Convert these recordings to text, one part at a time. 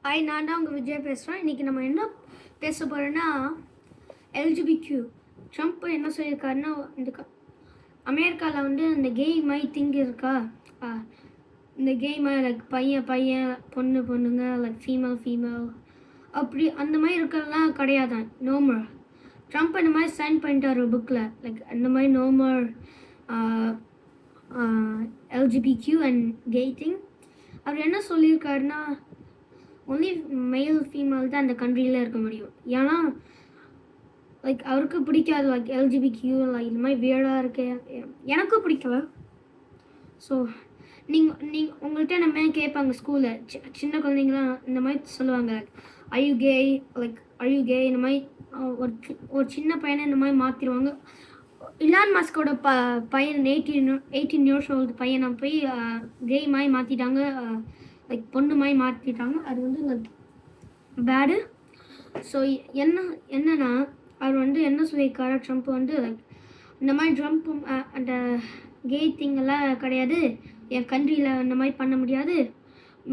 Hi, நான் தான் உங்கள் விஜய் பேசுகிறேன். இன்றைக்கி நம்ம என்ன பேச போகிறோன்னா எல்ஜிபிக்யூ. ட்ரம்ப் என்ன சொல்லியிருக்காருன்னா, அமெரிக்காவில் வந்து இந்த கேய் மை திங் இருக்கா, இந்த கேய் மை லைக் பையன் பொண்ணுங்க லைக் ஃபீமேல் அப்படி அந்த மாதிரி இருக்கிறதுலாம் கிடையாதான். நோமர் ட்ரம்ப் இந்த மாதிரி சைன் பண்ணிட்டார் ஒரு புக்கில், லைக் அந்த மாதிரி நோமர் எல்ஜிபிக்யூ அண்ட் கேய் திங். அவர் என்ன சொல்லியிருக்காருன்னா, ஒன்லி மேல் ஃபீமேல் தான் அந்த கண்ட்ரியில் இருக்க முடியும். ஏன்னா லைக் அவருக்கு பிடிக்காது லைக் எல்ஜிபிக்யூ லைக் இந்த மாதிரி வியர்டாக இருக்கு. எனக்கும் பிடிக்கல. ஸோ நீங்கள் உங்கள்கிட்ட நம்ம கேட்பாங்க ஸ்கூலில், சின்ன குழந்தைங்களாம் இந்த மாதிரி சொல்லுவாங்க, ஐயு கே இந்த மாதிரி ஒரு சின்ன பையனை இந்த மாதிரி மாற்றிடுவாங்க. இலான் மஸ்கோட பையன் 18 இயர்ஸ் ஓல்டு பையனை போய் கே மாதிரி மாற்றிட்டாங்க, லைக் பொண்ணு மாதிரி மாற்றிட்டாங்க. அது வந்து லைக் பேடு. ஸோ என்னன்னா அவர் வந்து என்ன சொல்லியிருக்காரு, ட்ரம்ப் வந்து லைக் இந்த மாதிரி ட்ரம்ப் அந்த கே திங்கெல்லாம் கிடையாது, என் கண்ட்ரியில் இந்த மாதிரி பண்ண முடியாது,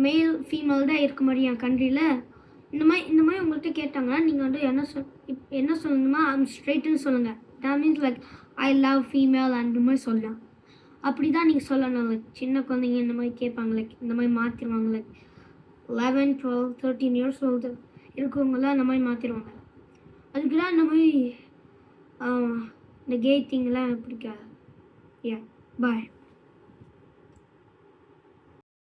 மேல் ஃபீமேல் தான் இருக்க முடியும் என் கண்ட்ரியில். இந்த மாதிரி உங்கள்கிட்ட கேட்டாங்கன்னா நீங்கள் வந்து என்ன சொல்லணுமா, ஐம் ஸ்ட்ரெயிட்டுன்னு சொல்லுங்கள். That means like I love female அந்த மாதிரி சொல்லலாம். அப்படி தான் நீங்கள் சொல்லணும். லைக் சின்ன குழந்தைங்க இந்த மாதிரி கேட்பாங்க, லைக் இந்த மாதிரி மாற்றிடுவாங்க. லைக் 11, 12, 13 இயர்ஸ் ஓல்டு இருக்கவங்களாம் இந்த மாதிரி மாற்றிடுவாங்க. அதுக்கெல்லாம் இந்த மாதிரி இந்த கே திங்கெல்லாம் பிடிக்காது. பாய்.